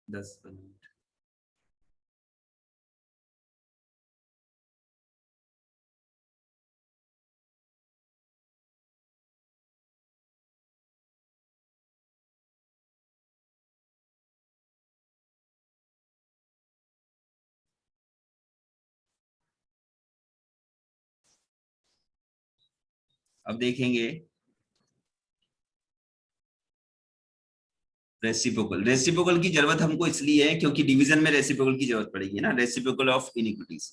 10 minute. अब देखेंगे reciprocal. Reciprocal की जरूरत हमको इसलिए है क्योंकि डिवीजन में रेसिप्रोकल की जरूरत पड़ेगी ना, रेसिप्रोकल ऑफ इनइक्विटीज।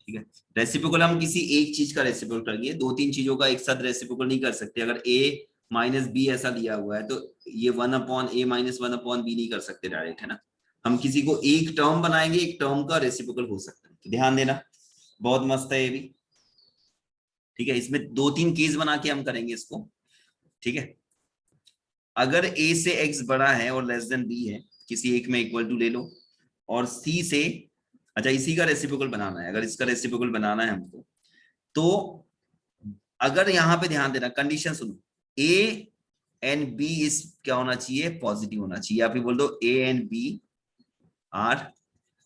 ठीक है, रेसिप्रोकल हम किसी एक चीज का रेसिप्रोकल करेंगे, दो तीन चीजों का एक साथ रेसिप्रोकल नहीं कर सकते। अगर a माइनस बी ऐसा दिया हुआ है तो ये 1/a-1/b नहीं कर सकते डायरेक्ट, है ना। हम किसी को एक टर्म बनाएंगे, एक टर्म का रेसिप्रोकल हो सकता है, तो ध्यान देना, बहुत मस्त है ये भी। ठीक है, इसमें दो तीन केस बना के हम करेंगे इसको। ठीक है, अगर a से x बड़ा है और लेस देन b है, किसी एक में इक्वल टू ले लो, और c से, अच्छा इसी का रेसिप्रोकल बनाना है, अगर इसका रेसिप्रोकल बनाना है हमको, तो अगर यहां पे ध्यान देना, कंडीशन सुनो, a एंड b इस क्या होना चाहिए, पॉजिटिव होना चाहिए, या फिर बोल दो a and b are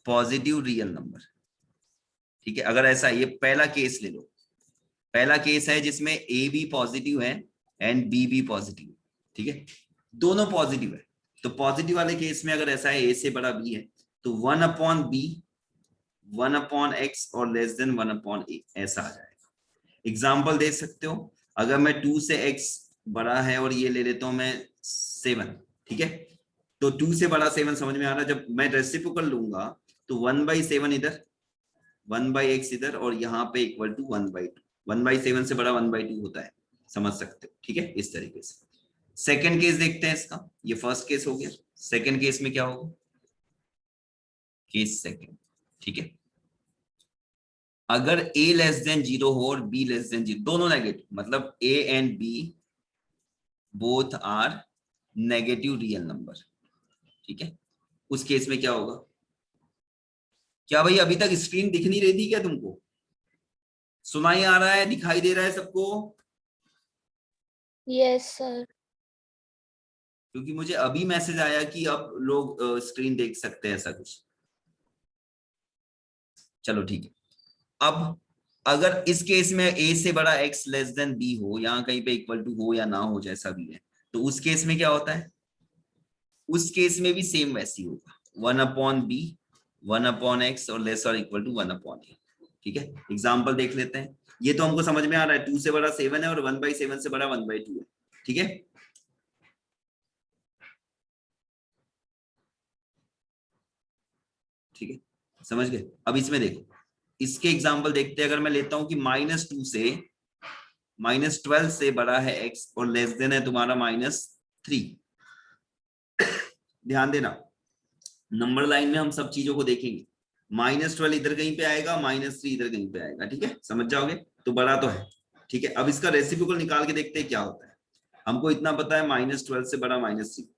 positive real number. ठीक है, अगर ऐसा, ये पहला केस ले लो, पहला केस है जिसमें a भी पॉजिटिव है एंड b भी पॉजिटिव है। ठीक है, दोनों पॉजिटिव है, तो पॉजिटिव वाले केस में अगर ऐसा है a से बड़ा b है, तो 1/b 1/x और लेस देन 1/a ऐसा आ जाएगा। एग्जाम्पल दे सकते हो, अगर मैं 2 से x बड़ा है और ये ले लेता हूं मैं 7, ठीक है, तो 2 से बड़ा 7 समझ में आ रहा है। जब मैं रेसिप्रोकल लूंगा तो 1/7 इधर, 1/x इधर, और यहाँ पे इक्वल टू 1/2। 1/7 से बड़ा 1/2 होता है, समझ सकते हो। ठीक है, इस तरीके से। सेकेंड केस देखते हैं इसका, ये फर्स्ट केस हो गया, सेकेंड केस में क्या होगा, केस सेकेंड। ठीक है, अगर a लेस देन 0 हो और b लेस देन 0, दोनों नेगेटिव, मतलब a and b both are negative real number. ठीक है, उस केस में क्या होगा, क्या भाई अभी तक स्क्रीन दिख नहीं रही थी क्या तुमको, सुनाई आ रहा है, दिखाई दे रहा है सबको? Yes sir. क्योंकि मुझे अभी मैसेज आया कि अब लोग स्क्रीन देख सकते हैं, ऐसा कुछ। चलो ठीक है, अब अगर इस केस में a से बड़ा x लेस देन b हो, यहाँ कहीं पे इक्वल टू हो या ना हो, जैसा भी है, तो उस केस में क्या होता है, उस केस में भी सेम वैसी होगा, 1/b 1/x और लेस और इक्वल टू 1/a। ठीक है, एग्जाम्पल देख लेते हैं, ये तो हमको समझ में आ रहा है, 2 से बड़ा 7 है और 1/7 से बड़ा 1/2 है। ठीक है, ठीक है, समझ गए। अब इसमें देखो, इसके एग्जाम्पल देखते हैं, अगर मैं लेता हूं कि -2 से -12 से बड़ा है x और लेस देन है तुम्हारा -3। ध्यान देना, नंबर लाइन में हम सब चीजों को देखेंगे, -12 इधर कहीं पे आएगा, -3 इधर कहीं पे आएगा। ठीक है, समझ जाओगे, तो बड़ा तो है। ठीक है, अब इसका रेसिप्रोकल निकाल के देखते हैं क्या होता है। हमको इतना पता है -12 से बड़ा -3,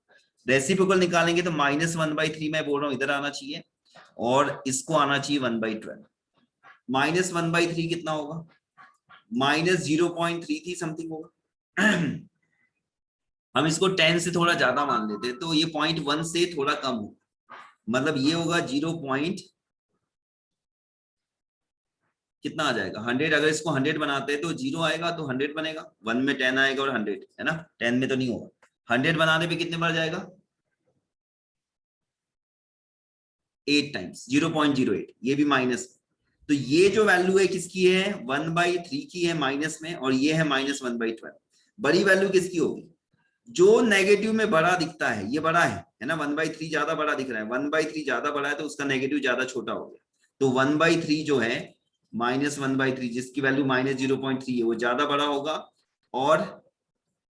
रेसिप्रोकल निकालेंगे तो -1/3 मैं बोल रहा हूँ इधर आना चाहिए, और इसको आना चाहिए 1/12। -1/3 कितना होगा, -0.33 समथिंग होगा। हम इसको 10 से थोड़ा ज्यादा मान लेते हैं, तो ये 0.1 से थोड़ा कम हो, मतलब ये होगा 0 पॉइंट कितना आ जाएगा, 100। अगर इसको 100 बनाते हैं तो 0 आएगा तो 100 बनेगा, 1 में 10 आएगा और 100, है ना, 10 में तो नहीं होगा। 100 बनाने पे कितने बार जाएगा, 8 टाइम्स, 0.08, ये भी माइनस। तो ये जो वैल्यू है किसकी है, 1/3 की है माइनस में, और ये है -1/12। बड़ी वैल्यू किसकी होगी, जो नेगेटिव में बड़ा दिखता है, ये बड़ा है ना, 1/3 ज्यादा बड़ा दिख रहा है, 1/3 ज्यादा बड़ा है तो उसका नेगेटिव ज्यादा छोटा हो गया। तो 1/3 जो है, -1/3 जिसकी वैल्यू -0.3 है, वो ज्यादा बड़ा होगा, और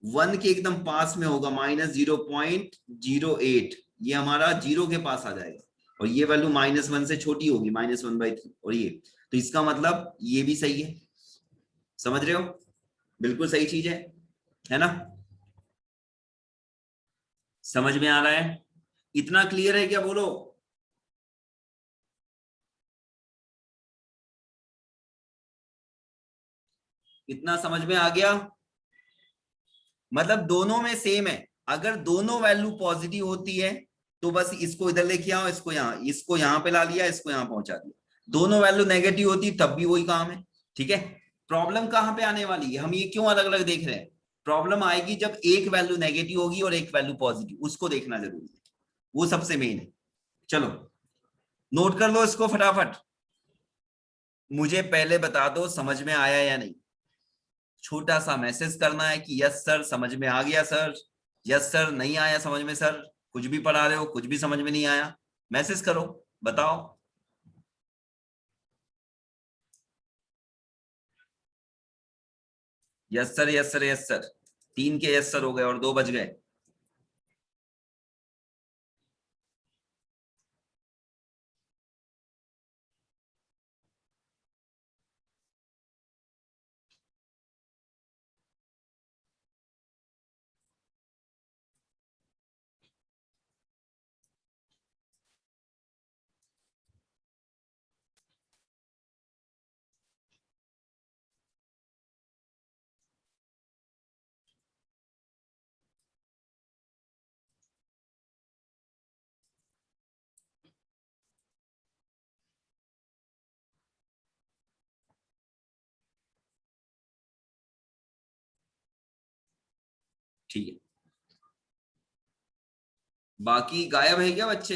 1 के एकदम पास में होगा -0.08, ये हमारा 0 के पास आ जाएगा, और ये वैल्यू -1 से छोटी होगी, -1/3, और ये, तो इसका मतलब ये भी सही है, समझ रहे हो, बिल्कुल सही चीज है ना, समझ में आ रहा है, इतना क्लियर है क्या, बोलो। इतना समझ में आ गया? मतलब दोनों में सेम है, अगर दोनों वैल्यू पॉजिटिव होती है तो बस इसको इधर लेके आओ, इसको यहाँ पे ला लिया, इसको यहाँ पहुंचा दिया। दोनों वैल्यू नेगेटिव होती तब भी वही काम है। ठीक है, प्रॉब्लम कहाँ पे आने वाली है, हम ये क्यों अलग अलग देख रहे हैं? प्रॉब्लम आएगी जब एक वैल्यू नेगेटिव होगी और एक वैल्यू पॉजिटिव, उसको देखना जरूरी है, वो सबसे मेन है। चलो नोट कर लो इसको फटाफट, मुझे पहले बता दो समझ में आया या नहीं। छोटा सा मैसेज करना है कि यस सर समझ में आ गया सर, यस सर नहीं आया समझ में सर, कुछ भी पढ़ा रहे हो कुछ भी समझ में नहीं आया, मैसेज करो बताओ। Yes sir yes sir yes sir, 3 के यस सर हो गए और 2 बज गए। ठीक है, बाकी गायब है क्या बच्चे?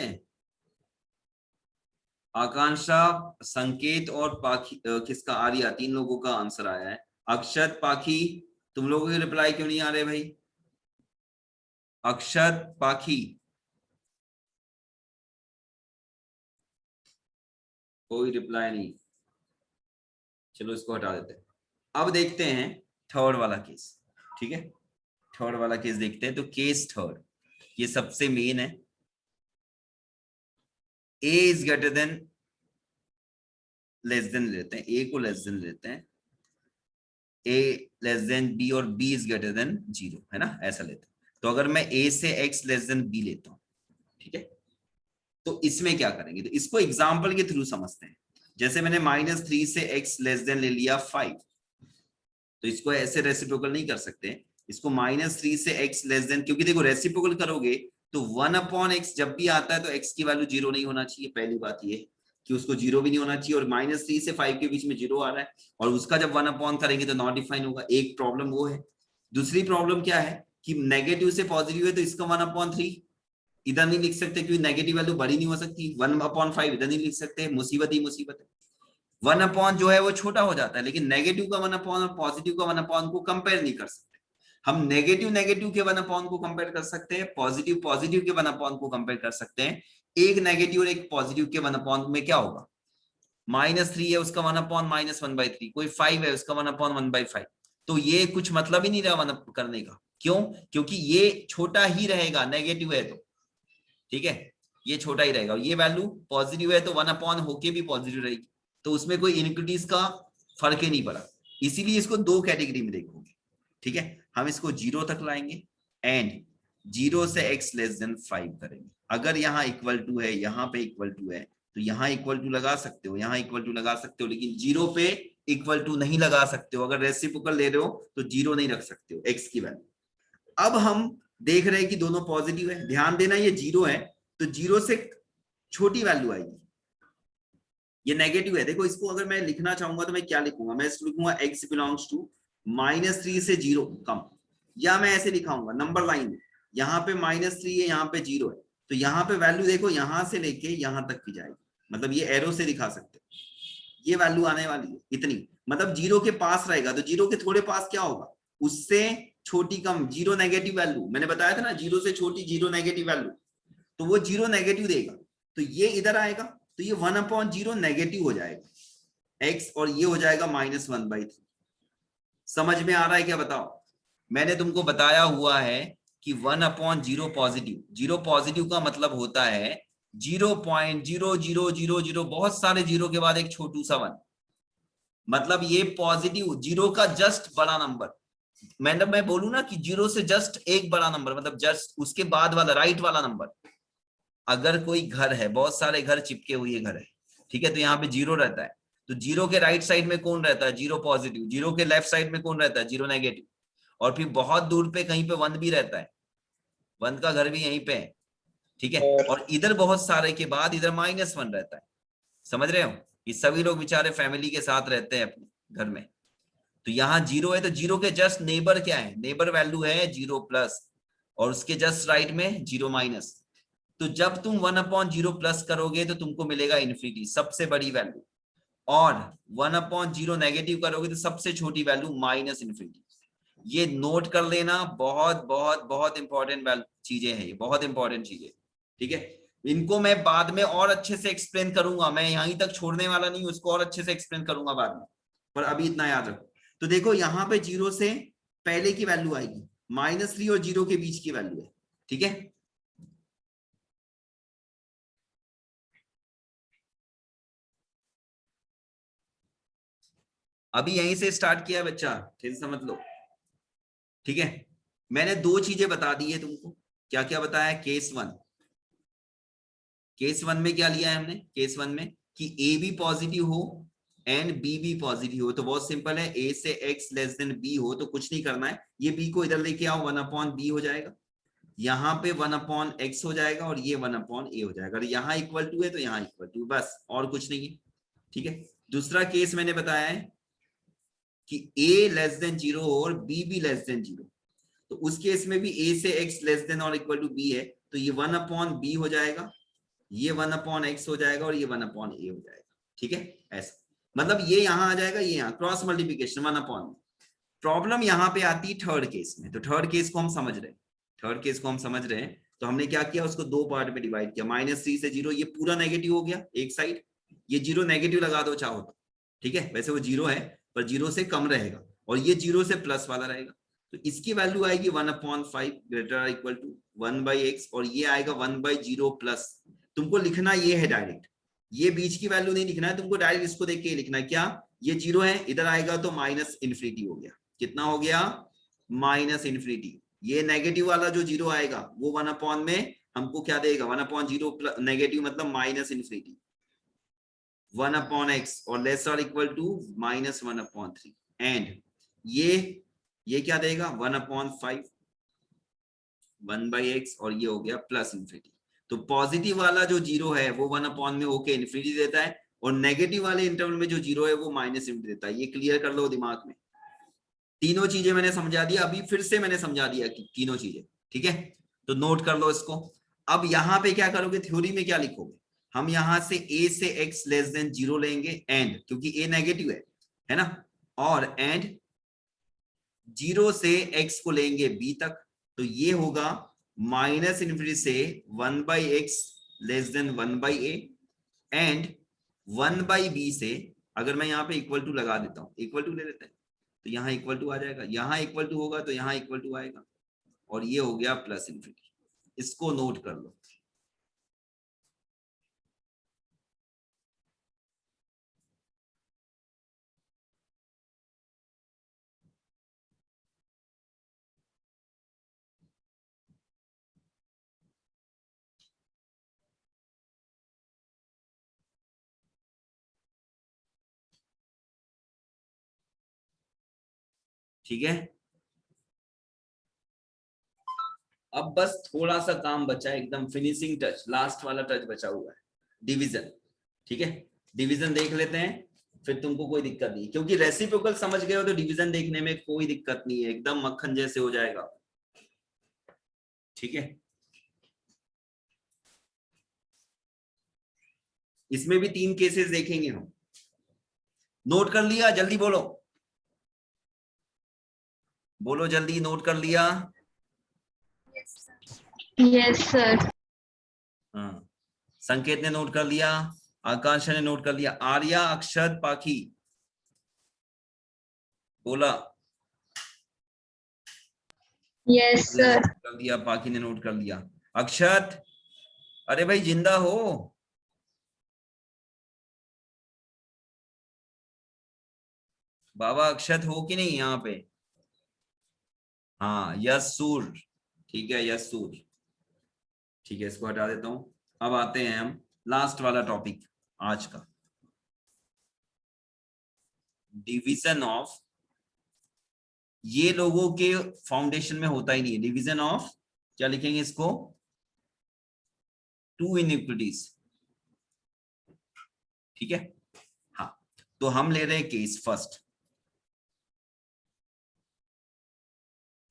आकांक्षा, संकेत और पाखी, किसका आर्या, 3 लोगों का आंसर आया है। अक्षत, पाखी, तुम लोगों के रिप्लाई क्यों नहीं आ रहे भाई? अक्षत, पाखी, कोई रिप्लाई नहीं। चलो इसको हटा देते हैं। अब देखते हैं थर्ड वाला केस। ठीक है, थर्ड वाला केस देखते हैं। तो केस थर्ड ये सबसे मेन है। A is greater than, less than लेते हैं, ए को लेस देन लेते हैं, ए लेस देन बी और बी इज ग्रेटर देन 0, है ना, ऐसा लेते हैं। तो अगर मैं ए से एक्स लेस देन बी लेता हूं, ठीक है, तो इसमें क्या करेंगे? तो इसको एग्जाम्पल के थ्रू समझते हैं। जैसे मैंने -3 से एक्स लेस देन ले लिया 5, तो इसको ऐसे रेसिप्रोकल नहीं कर सकते, इसको -3 से x लेस देन, क्योंकि देखो रेसिप्रोकल करोगे तो 1/x जब भी आता है तो x की वैल्यू 0 नहीं होना चाहिए। पहली बात ये कि उसको 0 भी नहीं होना चाहिए, और -3 से 5 के बीच में 0 आ रहा है, और उसका जब 1 करेंगे तो नॉट डिफाइन होगा। एक प्रॉब्लम वो है। दूसरी प्रॉब्लम क्या है कि नेगेटिव से पॉजिटिव है तो इसका 1/3 इधर नहीं लिख सकते, क्योंकि नेगेटिव वैल्यू बड़ी नहीं हो सकती। 1/5 इधर नहीं लिख सकते, मुसीबत ही मुसीबत है। 1/, जो है वो छोटा हो जाता है, लेकिन नेगेटिव का 1/ और पॉजिटिव का 1/ को कंपेयर नहीं कर सकते। हम नेगेटिव नेगेटिव के 1/ को कंपेयर कर सकते हैं, पॉजिटिव पॉजिटिव के 1/ को कंपेयर कर सकते हैं। एक नेगेटिव और एक पॉजिटिव के 1/ में क्या होगा? -3 है उसका 1/ -1/3, कोई 5 है उसका 1/1/5। तो ये कुछ मतलब ही नहीं रहा 1 करने का। क्यों? क्योंकि ये छोटा ही रहेगा, नेगेटिव है तो, ठीक है, ये छोटा ही रहेगा। ये वैल्यू पॉजिटिव है तो 1/ होके भी पॉजिटिव रहेगी, तो उसमें कोई इनइक्विटीज का फर्क ही नहीं पड़ा। इसीलिए इसको 2 कैटेगरी में देखोगे। ठीक है, हम इसको 0 तक लाएंगे एंड 0 से x लेस देन 5 करेंगे। अगर यहाँ इक्वल टू है, यहाँ पे इक्वल टू है, तो यहाँ इक्वल टू लगा सकते हो, यहाँ इक्वल टू लगा सकते हो, लेकिन 0 पे इक्वल टू नहीं लगा सकते हो। अगर रेसिप्रोकल ले रहे हो तो 0 नहीं रख सकते हो x की वैल्यू। अब हम देख रहे हैं कि दोनों पॉजिटिव है, ध्यान देना ये 0 है तो 0 से छोटी वैल्यू आएगी, ये नेगेटिव है। देखो इसको अगर मैं लिखना चाहूंगा तो मैं क्या लिखूंगा? मैं इसको लिखूंगा x बिलोंग्स टू -3 से 0 कम, या मैं ऐसे लिखाऊंगा नंबर लाइन, यहाँ पे -3 है, यहाँ पे 0 है, तो यहाँ पे वैल्यू देखो यहां से लेके यहां तक की जाएगी, मतलब ये एरो से दिखा सकते हैं, ये वैल्यू आने वाली है इतनी, मतलब 0 के पास रहेगा। तो 0 के थोड़े पास क्या होगा? उससे छोटी कम, 0 नेगेटिव वैल्यू, मैंने बताया था ना 0 से छोटी 0 नेगेटिव वैल्यू, तो वो 0 नेगेटिव देगा, तो ये इधर आएगा, तो ये 1/0 नेगेटिव हो जाएगा x, और ये हो जाएगा -1/3। समझ में आ रहा है क्या बताओ? मैंने तुमको बताया हुआ है कि 1/0 पॉजिटिव, 0 पॉजिटिव का मतलब होता है 0.0000, बहुत सारे 0 के बाद एक छोटू सा 1, मतलब ये पॉजिटिव 0 का जस्ट बड़ा नंबर। मैं बोलूं ना कि 0 से जस्ट एक बड़ा नंबर, मतलब जस्ट उसके बाद वाला राइट वाला नंबर। अगर कोई घर है, बहुत सारे घर चिपके हुए घर है, ठीक है, तो यहाँ पे 0 रहता है, तो जीरो के राइट साइड में कौन रहता है? Zero positive. जीरो के लेफ्ट साइड में कौन रहता है? Zero negative. और फिर बहुत दूर पे कहीं पे 1 भी रहता है, 1 का घर भी यहीं पे है, ठीक है। और इधर बहुत सारे के बाद इधर -1 रहता है, समझ रहे हो? ये सभी लोग बेचारे फैमिली के साथ रहते हैं अपने घर में। तो यहाँ जीरो है, तो जीरो के जस्ट नेबर क्या है? नेबर वैल्यू है 0+, और उसके जस्ट राइट में 0-। तो जब तुम 1/0 करोगे तो तुमको मिलेगा इन्फिनिटी, सबसे बड़ी वैल्यू। और 1/0 नेगेटिव करोगे तो सबसे छोटी वैल्यू -इन्फिनिटी। ये नोट कर लेना, बहुत बहुत बहुत इंपॉर्टेंट चीजें हैं ये, बहुत इंपॉर्टेंट चीजें, ठीक है। इनको मैं बाद में और अच्छे से एक्सप्लेन करूंगा, मैं यहीं तक छोड़ने वाला नहीं, उसको और अच्छे से एक्सप्लेन करूंगा बाद में, पर अभी इतना याद रखो। तो देखो यहाँ पे जीरो से पहले की वैल्यू आएगी, -3 और जीरो के बीच की वैल्यू है, ठीक है। अभी यहीं से स्टार्ट किया बच्चा, फिर समझ लो, ठीक है। मैंने 2 चीजें बता दी है तुमको। क्या क्या बताया? केस 1, केस 1 में क्या लिया है हमने? केस 1 में कि ए भी पॉजिटिव हो एंड बी भी पॉजिटिव हो, तो बहुत सिंपल है, ए से एक्स लेस देन बी हो तो कुछ नहीं करना है, ये बी को इधर लेके आओ, 1/b हो जाएगा, यहाँ पे 1/x हो जाएगा, और ये 1/a हो जाएगा। अगर यहाँ इक्वल टू है तो यहाँ इक्वल टू, बस और कुछ नहीं है, ठीक है। दूसरा केस मैंने बताया है कि a लेस देन 0 और b भी लेस देन 0, तो उस केस में भी a से x लेस देन और इक्वल टू b है, तो ये 1/b हो जाएगा, ये 1/x हो जाएगा, और ये 1/a हो जाएगा, ठीक है। ऐसा मतलब ये यहां आ जाएगा, ये यहाँ क्रॉस मल्टीप्लीकेशन 1/। प्रॉब्लम यहाँ पे आती है थर्ड केस में, तो थर्ड केस को हम समझ रहे हैं, थर्ड केस को हम समझ रहे हैं। तो हमने क्या किया, उसको 2 पार्ट में डिवाइड किया, -3 से 0, ये पूरा नेगेटिव हो गया एक साइड, ये 0 नेगेटिव लगा दो चाहो तो, ठीक है। वैसे वो 0 है पर 0 से कम रहेगा, और ये 0 से प्लस वाला रहेगा, तो इसकी वैल्यू आएगी 1/5 ग्रेटर इक्वल टू 1/x, और ये आएगा 1/0 प्लस। तुमको लिखना ये है डायरेक्ट, ये बीच की वैल्यू नहीं लिखना है तुमको, डायरेक्ट इसको देख के लिखना है। क्या? ये 0 है, इधर आएगा तो -इन्फिनिटी हो गया, कितना हो गया? -इन्फिनिटी। ये नेगेटिव वाला जो 0 आएगा वो 1/, में हमको क्या देगा? 1/0 नेगेटिव मतलब -इन्फिनिटी, 1/x, और लेस और इक्वल टू -1/3, एंड ये क्या देगा? 1/5 1/x, और ये हो गया +इन्फिनिटी। तो पॉजिटिव वाला जो 0 है वो 1/, में होके इन्फिनिटी देता है, और नेगेटिव वाले इंटरवल में जो 0 है वो -इन्फिनिटी देता है। ये क्लियर कर लो दिमाग में, तीनों चीजें मैंने समझा दिया, अभी फिर से मैंने समझा दिया कि तीनों चीजें, ठीक है। तो नोट कर लो इसको। अब यहाँ पे क्या करोगे, थ्योरी में क्या लिखोगे? हम यहाँ से a से x लेस देन 0 लेंगे, एंड क्योंकि a नेगेटिव है ना, और एंड 0 से x को लेंगे b तक, तो ये होगा -इन्फिनिटी से 1/x less than 1/a, and 1/b से, अगर मैं यहाँ पे इक्वल टू लगा देता हूँ, इक्वल टू ले लेते हैं, तो यहाँ इक्वल टू आ जाएगा, यहाँ इक्वल टू होगा तो यहाँ इक्वल टू आएगा, और ये हो गया +इन्फिनिटी। इसको नोट कर लो। ठीक है, अब बस थोड़ा सा काम बचा है, एकदम फिनिशिंग टच, लास्ट वाला टच बचा हुआ है, डिवीजन, ठीक है। डिवीजन देख लेते हैं, फिर तुमको कोई दिक्कत नहीं, क्योंकि रेसिप्रोकल समझ गए हो तो डिवीजन देखने में कोई दिक्कत नहीं है, एकदम मक्खन जैसे हो जाएगा, ठीक है। इसमें भी 3 केसेस देखेंगे हम। नोट कर लिया? जल्दी बोलो, बोलो जल्दी, नोट कर लिया? Yes sir. हाँ, संकेत ने नोट कर लिया, आकांक्षा ने नोट कर लिया, आर्या, अक्षत, पाखी बोला? Yes sir. कर दिया, पाखी ने नोट कर लिया। अक्षत, अरे भाई जिंदा हो? बाबा अक्षत हो कि नहीं यहाँ पे? हाँ, यस सूर, ठीक है, यस सूर, ठीक है, इसको हटा देता हूं। अब आते हैं हम लास्ट वाला टॉपिक आज का, डिवीजन ऑफ, ये लोगों के फाउंडेशन में होता ही नहीं है, डिवीजन ऑफ क्या लिखेंगे इसको, टू इनइक्विटीज, ठीक है। हाँ, तो हम ले रहे हैं केस फर्स्ट,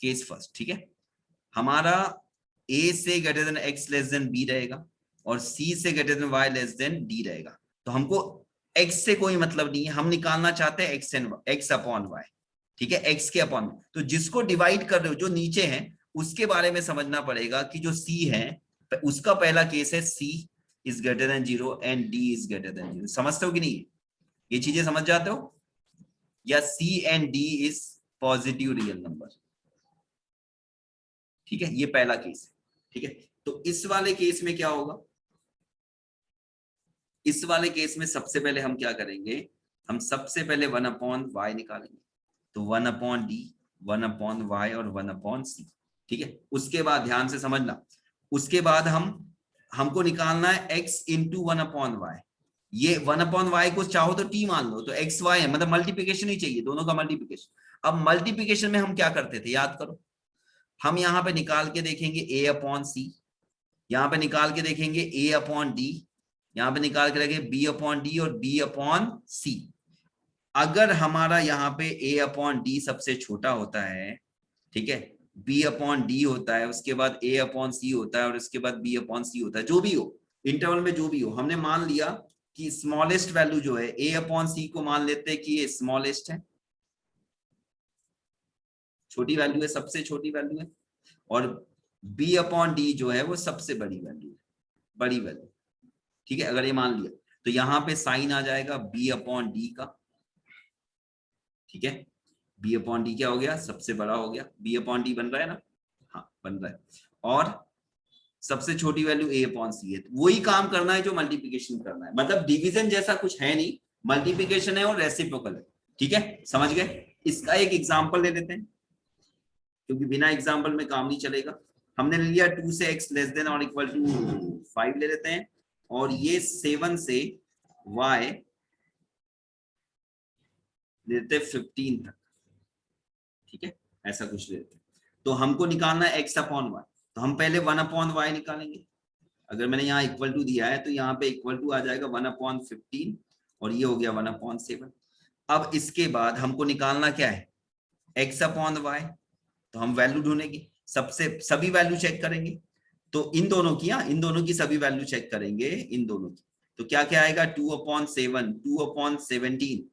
केस फर्स्ट, ठीक है। हमारा a से greater then x less than b रहेगा और c से greater then y less than d रहेगा। तो हमको x से कोई मतलब नहीं है, हम निकालना चाहते हैं x अपॉन y, ठीक है, x के अपॉन। तो जिसको डिवाइड कर रहे हो जो नीचे है उसके बारे में समझना पड़ेगा कि जो c है उसका पहला केस है c is greater than 0 and d is greater than 0। समझते हो कि नहीं, ये चीजें समझ जाते हो, या c and d is positive real number, ठीक है, ये पहला केस है, ठीक है। तो इस वाले केस में क्या होगा, इस वाले केस में सबसे पहले हम क्या करेंगे, हम सबसे पहले 1/y निकालेंगे। तो 1/d, 1/y और 1/c, ठीक है। उसके बाद ध्यान से समझना, उसके बाद हमको निकालना है x इंटू 1/y। ये 1/y को चाहो तो t मान लो, तो x y है, मतलब मल्टीप्लिकेशन ही चाहिए, दोनों का मल्टीप्लिकेशन। अब मल्टीप्लिकेशन में हम क्या करते थे याद करो, हम यहाँ पे निकाल के देखेंगे a/c, यहाँ पे निकाल के देखेंगे a/d, यहाँ पे निकाल के रखेंगे b/d और b/c। अगर हमारा यहाँ पे a/d सबसे छोटा होता है, ठीक है, b/d होता है, उसके बाद a/c होता है और उसके बाद b/c होता है, जो भी हो इंटरवल में जो भी हो, हमने मान लिया कि स्मॉलेस्ट वैल्यू जो है a/c को मान लेते हैं कि ये स्मॉलेस्ट है, छोटी वैल्यू है, सबसे छोटी वैल्यू है, और b/d जो है वो सबसे बड़ी वैल्यू है, बड़ी वैल्यू, ठीक है। अगर ये मान लिया तो यहाँ पे साइन आ जाएगा b/d का, ठीक है, b/d क्या हो गया, सबसे बड़ा हो गया, b/d बन रहा है ना, हाँ बन रहा है, और सबसे छोटी वैल्यू a/c है। तो वही काम करना है जो मल्टीप्लिकेशन करना है, मतलब डिवीजन जैसा कुछ है नहीं, मल्टीप्लिकेशन है और रेसिप्रोकल है, ठीक है, समझ गए। इसका एक एग्जाम्पल ले लेते हैं, क्योंकि बिना एग्जाम्पल में काम नहीं चलेगा। हमने ले लिया 2 से x लेस देन और इक्वल टू 5 ले लेते हैं, और ये 7 से y लेते 15 तक, ठीक है, ऐसा कुछ लेते हैं। तो हमको निकालना है x/y, तो हम पहले 1/y निकालेंगे। अगर मैंने यहाँ इक्वल टू दिया है तो यहाँ पे इक्वल टू आ जाएगा 1/15 और ये हो गया 1/7। अब इसके बाद हमको निकालना क्या है, x/y, तो हम वैल्यू ढूंढेंगे, सभी वैल्यू चेक करेंगे, तो इन दोनों की, इन दोनों की सभी वैल्यू चेक करेंगे, इन दोनों की। तो क्या क्या आएगा, 2/7, 2/17,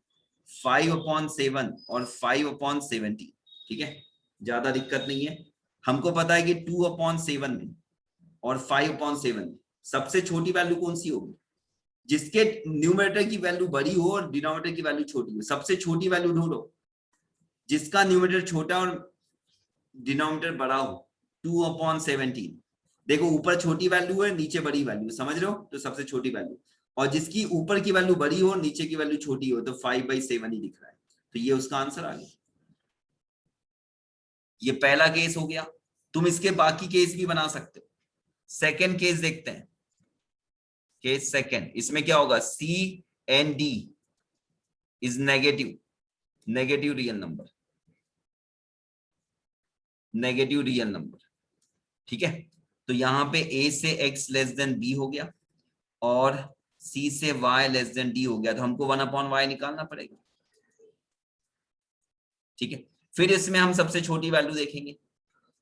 5/7 और 5/17, ठीक है, ज्यादा दिक्कत नहीं है। हमको पता है कि 2/7 में और 5/7 में सबसे छोटी वैल्यू कौन सी होगी, जिसके न्यूमरेटर की वैल्यू बड़ी हो और डिनोमिनेटर की वैल्यू छोटी हो, सबसे छोटी वैल्यू ढूंढो, जिसका न्यूमरेटर छोटा और डिनोमिनेटर बड़ा हो। 2/17, देखो ऊपर छोटी वैल्यू है, नीचे बड़ी वैल्यू, समझ रहे हो, तो सबसे छोटी वैल्यू, और जिसकी ऊपर की वैल्यू बड़ी हो नीचे की वैल्यू छोटी हो, तो 5/7 ही दिख रहा है, तो ये उसका आंसर आ गया। ये पहला केस हो गया। तुम इसके बाकी केस भी बना सकते हो। सेकेंड केस देखते हैं, केस सेकेंड, इसमें क्या होगा, C and D is negative, negative real number, negative real number, ठीक है। तो यहाँ पे A से x लेस देन b हो गया और C से y लेस देन d हो गया, तो हमको 1/y निकालना पड़ेगा, ठीक है। फिर इसमें हम सबसे छोटी वैल्यू देखेंगे,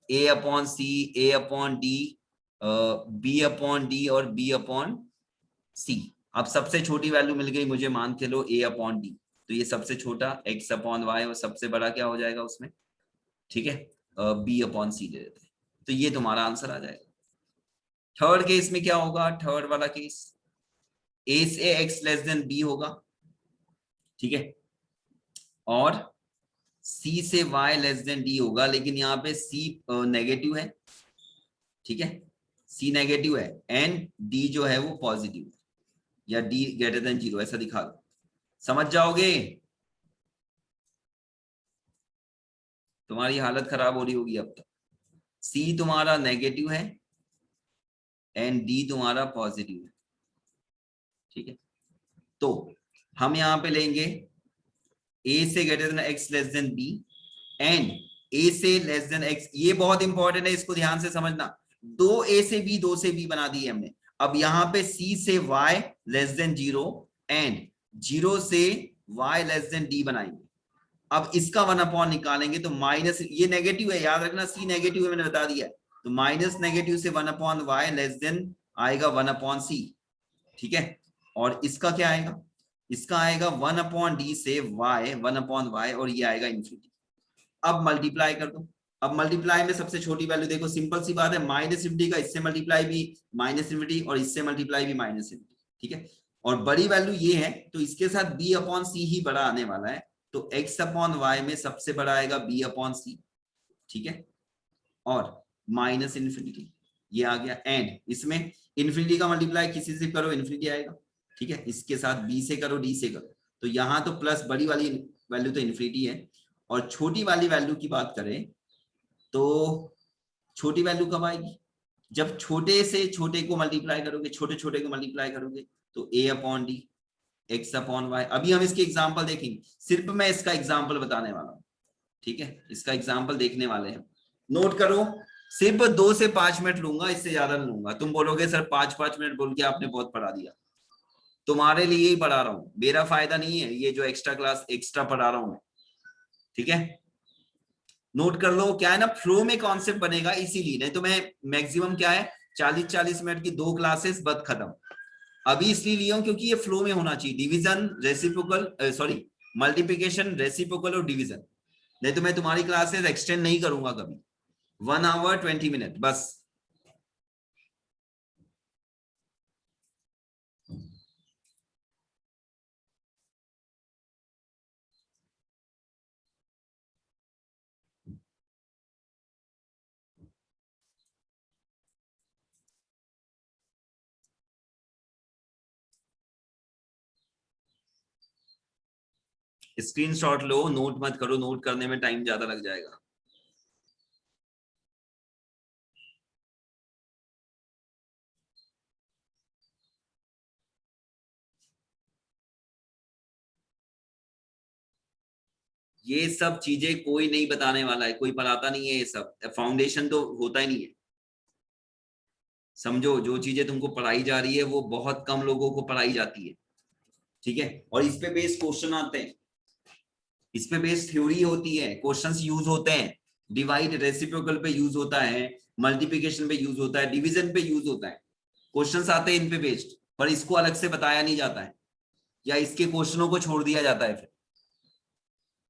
a/c, a/d, b/d और b/c। अब सबसे छोटी वैल्यू मिल गई मुझे, मान के लो a/d, तो ये सबसे छोटा x/y और सबसे बड़ा क्या हो जाएगा उसमें, ठीक है, b/c ले लेते हैं, तो ये तुम्हारा आंसर आ जाएगा। थर्ड केस में क्या होगा, थर्ड वाला केस, a से x लेस देन b होगा, ठीक है, और c से y लेस देन d होगा, लेकिन यहाँ पे c नेगेटिव है, ठीक है, c नेगेटिव है एंड d जो है वो पॉजिटिव है, या d ग्रेटर देन 0 ऐसा दिखा दो, समझ जाओगे। तुम्हारी हालत खराब हो रही होगी अब तक। c तुम्हारा नेगेटिव है एंड d तुम्हारा पॉजिटिव है, ठीक है। तो हम यहाँ पे लेंगे ए से greater than x less than B and A से लेस देन एक्स, ये बहुत इंपॉर्टेंट है, इसको ध्यान से समझना। दो ए से बी, दो से बी बना दिए हमने। अब यहाँ पे सी से वाई लेस देन 0 एंड 0 से वाई लेस देन डी बनाएंगे। अब इसका 1 निकालेंगे तो माइनस, ये नेगेटिव है याद रखना, सी नेगेटिव है मैंने बता दिया, तो माइनस नेगेटिव से 1/y लेस देन आएगा 1/c, ठीक है। और इसका क्या आएगा, इसका आएगा 1/d से y 1/y और ये आएगा इन्फिनिटी। अब मल्टीप्लाई कर दो। अब मल्टीप्लाई में सबसे छोटी वैल्यू देखो, सिंपल सी बात है, माइनस इन्फिनिटी का इससे मल्टीप्लाई भी माइनस इन्फिनिटी और इससे मल्टीप्लाई भी माइनस इन्फिनिटी, ठीक है। और बड़ी वैल्यू ये है तो इसके साथ b/c ही बड़ा आने वाला है, तो x/y में सबसे बड़ा आएगा b/c, ठीक है। और माइनस इन्फिनिटी ये आ गया, एंड इसमें इन्फिनिटी का मल्टीप्लाई किसी से करो इन्फिनिटी आएगा, ठीक है। इसके साथ b से करो, d से करो, तो यहां तो प्लस बड़ी वाली वैल्यू तो इन्फिनिटी है। और छोटी वाली वैल्यू की बात करें तो छोटी वैल्यू कब आएगी, जब छोटे से छोटे को मल्टीप्लाई करोगे, छोटे छोटे को मल्टीप्लाई करोगे, तो a/d x/y। अभी हम इसके एग्जांपल देखेंगे, सिर्फ मैं इसका एग्जांपल बताने वाला हूं, ठीक है। इसका एग्जांपल देखने वाले हैं, नोट करो। सिर्फ 2 से 5 मिनट लूंगा, इससे ज्यादा नहीं लूंगा। तुम बोलोगे सर 5-5 मिनट बोल के आपने बहुत पढ़ा दिया, तुम्हारे लिए ही पढ़ा रहा हूं, मेरा फायदा नहीं है ये जो एक्स्ट्रा क्लास एक्स्ट्रा पढ़ा रहा हूं मैं, ठीक है। नोट कर लो, क्या है ना, फ्लो में कॉन्सेप्ट बनेगा इसीलिए, नहीं तो मैं मैक्सिमम क्या है 40-40 मिनट की 2 क्लासेस बद खत्म। अभी इसलिए लिया हूं क्योंकि ये फ्लो में होना चाहिए, division reciprocal, sorry multiplication reciprocal और डिवीजन, नहीं तो मैं तुम्हारी क्लासेस एक्सटेंड नहीं करूंगा कभी। 1 आवर 20 मिनट बस। स्क्रीनशॉट लो, नोट मत करो, नोट करने में टाइम ज्यादा लग जाएगा। ये सब चीजें कोई नहीं बताने वाला है, कोई पढ़ाता नहीं है, ये सब फाउंडेशन तो होता ही नहीं है। समझो, जो चीजें तुमको पढ़ाई जा रही है वो बहुत कम लोगों को पढ़ाई जाती है, ठीक है। और इस पे बेस्ड क्वेश्चन आते हैं, इस पे बेस्ड थ्योरी होती है, क्वेश्चंस यूज होते हैं, डिवाइड रेसिप्रोकल पे यूज होता है, मल्टीप्लिकेशन पे यूज होता है, डिवीजन पे यूज होता है, क्वेश्चंस आते हैं इन पे बेस्ड, पर इसको अलग से बताया नहीं जाता है, या इसके क्वेश्चनों को छोड़ दिया जाता है। फिर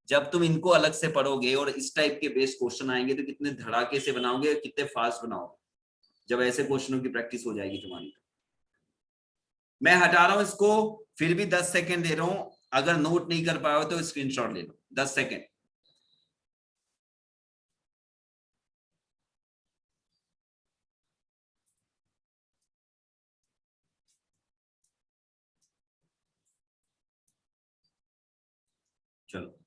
जब तुम इनको अलग से पढ़ोगे और इस टाइप के बेस्ड क्वेश्चन आएंगे तो कितने धड़ाके से बनाओगे, कितने फास्ट बनाओगे, जब ऐसे क्वेश्चनों की प्रैक्टिस हो जाएगी तुम्हारी। मैं हटा रहा हूं इसको, फिर भी 10 सेकेंड दे रहा हूं, अगर नोट नहीं कर पाओ तो स्क्रीनशॉट ले लो, 10 सेकेंड। चलो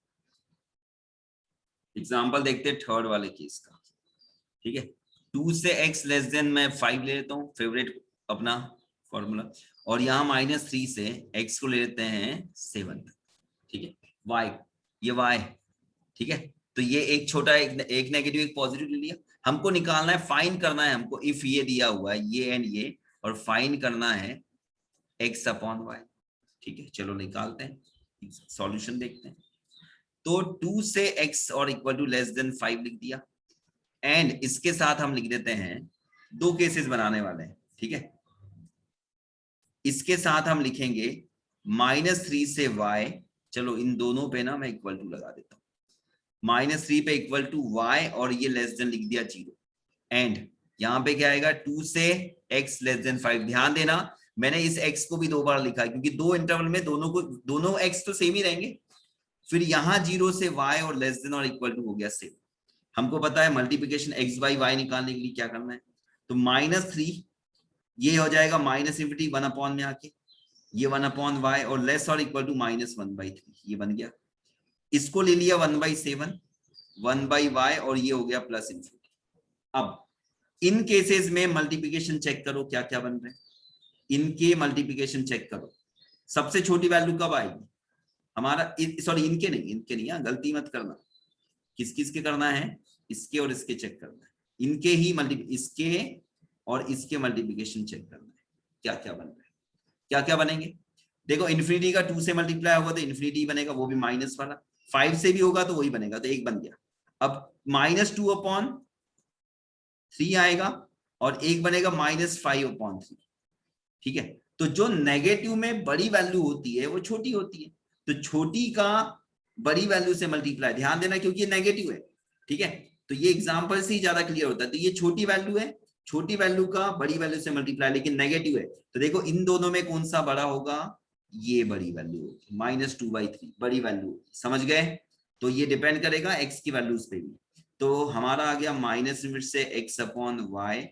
एग्जाम्पल देखते हैं थर्ड वाले केस का, ठीक है। 2 से x लेस देन मैं 5 ले लेता हूँ, फेवरेट अपना फॉर्मूला, और यहाँ -3 से x को ले लेते हैं 7, ठीक है। y, ये y, ठीक है। तो ये एक छोटा एक नेगेटिव एक पॉजिटिव ले लिया। हमको निकालना है, फाइन करना है हमको, इफ ये दिया हुआ है ये एंड ये, और फाइन करना है x/y, ठीक है। चलो निकालते हैं, सॉल्यूशन देखते हैं। तो 2 से x और इक्वल टू लेस देन 5 लिख दिया, एंड इसके साथ हम लिख देते हैं, 2 केसेस बनाने वाले हैं, ठीक है। इसके साथ हम लिखेंगे -3 से y, चलो इन दोनों पे ना मैं इक्वल टू लगा देता हूं, -3 पे इक्वल टू y और ये लेस देन लिख दिया 0, एंड यहाँ पे क्या आएगा 2 से x लेस देन 5। ध्यान देना मैंने इस x को भी 2 बार लिखा है क्योंकि 2 इंटरवल में दोनों x तो सेम ही रहेंगे। फिर यहाँ 0 से y और लेस देन और इक्वल टू हो गया सेम। हमको पता है मल्टीप्लिकेशन x/y निकालने के लिए क्या करना है, तो -3 ये हो जाएगा -∞ 1 में आके, ये 1/y और लेस और इक्वल टू -1/3, ये बन गया। इसको ले लिया 1/7 1/y और ये हो गया +∞। अब इन केसेस में मल्टीप्लिकेशन चेक करो क्या क्या बन रहे हैं, इनके मल्टीप्लिकेशन चेक करो। सबसे छोटी वैल्यू कब आएगी, हमारा सॉरी इनके नहीं, हाँ गलती मत करना, किस किस के करना है, इसके और इसके चेक करना है, इनके ही इसके और इसके मल्टीप्लिकेशन चेक करना है, क्या क्या बन रहा है, क्या क्या बनेंगे। देखो इन्फिनिटी का 2 से मल्टीप्लाई होगा तो इन्फिनिटी बनेगा, वो भी माइनस वाला, 5 से भी होगा तो वही बनेगा, तो एक बन गया। अब -2/3 आएगा और एक बनेगा -5/3, ठीक है। तो जो नेगेटिव में बड़ी वैल्यू होती है वो छोटी होती है, तो छोटी का बड़ी वैल्यू से मल्टीप्लाई, ध्यान देना क्योंकि ये नेगेटिव है, ठीक है। तो ये एग्जांपल से ही ज्यादा क्लियर होता है, तो ये छोटी वैल्यू है, छोटी वैल्यू का बड़ी वैल्यू से मल्टीप्लाई, लेकिन नेगेटिव है, तो देखो इन दोनों में कौन सा बड़ा होगा, ये बड़ी वैल्यू होगी, -2/3 बड़ी वैल्यू, समझ गए। तो ये डिपेंड करेगा x की वैल्यूज पे भी। तो हमारा आ गया माइनस लिमिट से x/y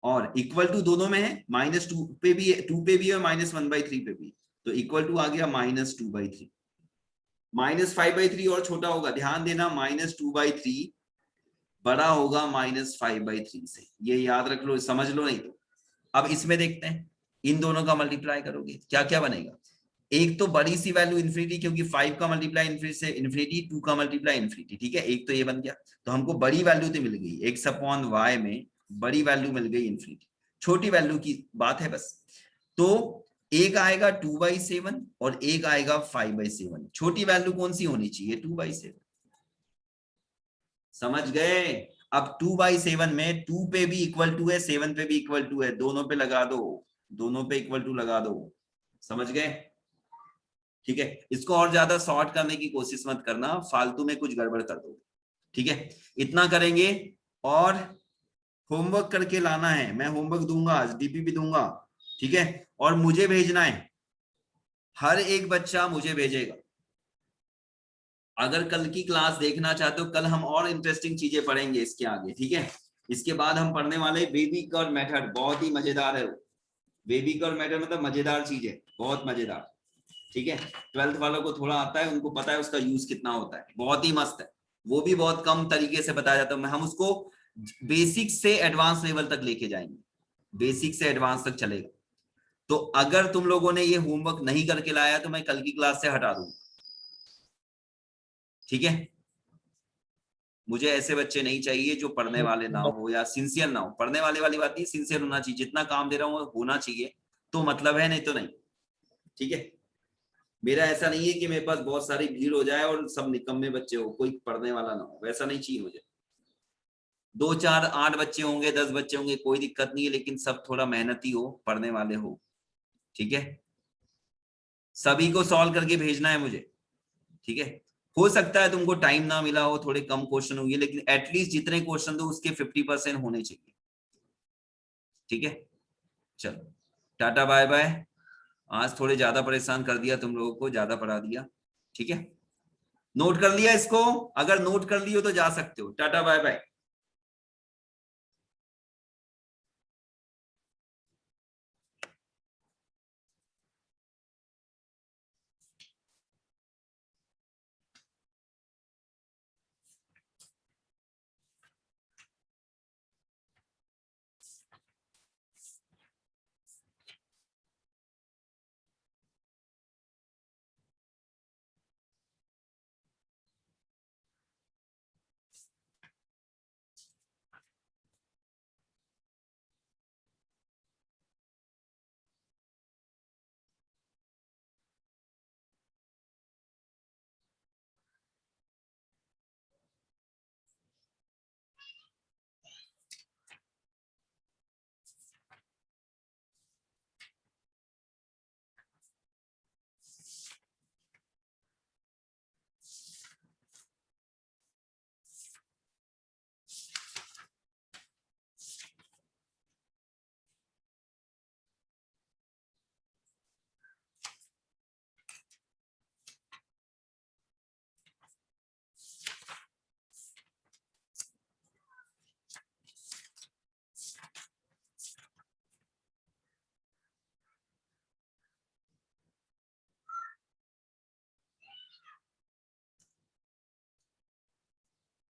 और इक्वल टू दोनों में है, -2 पे भी है, 2 पे भी है और -1/3 पे भी, तो इक्वल टू आ गया -2/3। -5/3 और छोटा होगा, ध्यान देना, -2/3 बड़ा होगा -5/3 से, ये याद रख लो, समझ लो नहीं तो। अब इसमें देखते हैं, इन दोनों का मल्टीप्लाई करोगे क्या क्या बनेगा। एक तो बड़ी सी वैल्यू इन्फिनिटी, क्योंकि 5 का मल्टीप्लाई इन्फिनिटी से इन्फिनिटी, 2 का मल्टीप्लाई इन्फिनिटी, ठीक है, एक तो ये बन गया। तो हमको बड़ी वैल्यू तो मिल गई, x/y में बड़ी वैल्यू मिल गई इन्फिनिटी, छोटी वैल्यू की बात है बस। तो एक आएगा 2/7 और एक आएगा 5/7, छोटी वैल्यू कौन सी होनी चाहिए, 2/7, समझ गए। अब 2/7 में 2 पे भी इक्वल टू है, 7 पे भी इक्वल टू है, दोनों पे लगा दो, दोनों पे इक्वल टू लगा दो, समझ गए, ठीक है। इसको और ज्यादा शॉर्ट करने की कोशिश मत करना, फालतू में कुछ गड़बड़ कर दो, ठीक है। इतना करेंगे और होमवर्क करके लाना है, मैं होमवर्क दूंगा आज, डीपी भी दूंगा, ठीक है, और मुझे भेजना है, हर एक बच्चा मुझे भेजेगा। अगर कल की क्लास देखना चाहते हो, कल हम और इंटरेस्टिंग चीजें पढ़ेंगे इसके आगे, ठीक है। इसके बाद हम पढ़ने वाले बेबी कर्व मेथड, बहुत ही मजेदार है वो, बेबी कर्व मेथड मतलब मजेदार चीज है, बहुत मजेदार, ठीक है। 12th वालों को थोड़ा आता है, उनको पता है उसका यूज कितना होता है, बहुत ही मस्त है, वो भी बहुत कम तरीके से बताया जाता है, हम उसको बेसिक से एडवांस लेवल तक लेके जाएंगे, बेसिक से एडवांस तक चलेगा। तो अगर तुम लोगों ने ये होमवर्क नहीं करके लाया तो मैं कल की क्लास से हटा दूंगा, ठीक है। मुझे ऐसे बच्चे नहीं चाहिए जो पढ़ने वाले ना हो या सिंसियर ना हो, पढ़ने वाली बात नहीं, सिंसियर होना चाहिए, जितना काम दे रहा हूँ होना चाहिए, तो मतलब है, नहीं तो नहीं, ठीक है। मेरा ऐसा नहीं है कि मेरे पास बहुत सारी भीड़ हो जाए और सब निकम्मे बच्चे हो, कोई पढ़ने वाला ना हो, वैसा नहीं चाहिए मुझे। 2 4 8 बच्चे होंगे, 10 बच्चे होंगे, कोई दिक्कत नहीं है, लेकिन सब थोड़ा मेहनती हो, पढ़ने वाले हो, ठीक है। सभी को सॉल्व करके भेजना है मुझे, ठीक है। हो सकता है तुमको टाइम ना मिला हो, थोड़े कम क्वेश्चन हुए, लेकिन एटलीस्ट जितने क्वेश्चन दो उसके 50% होने चाहिए, ठीक है। चलो टाटा बाय बाय, आज थोड़े ज्यादा परेशान कर दिया तुम लोगों को, ज्यादा पढ़ा दिया, ठीक है। नोट कर लिया इसको, अगर नोट कर लियो तो जा सकते हो, टाटा बाय बाय।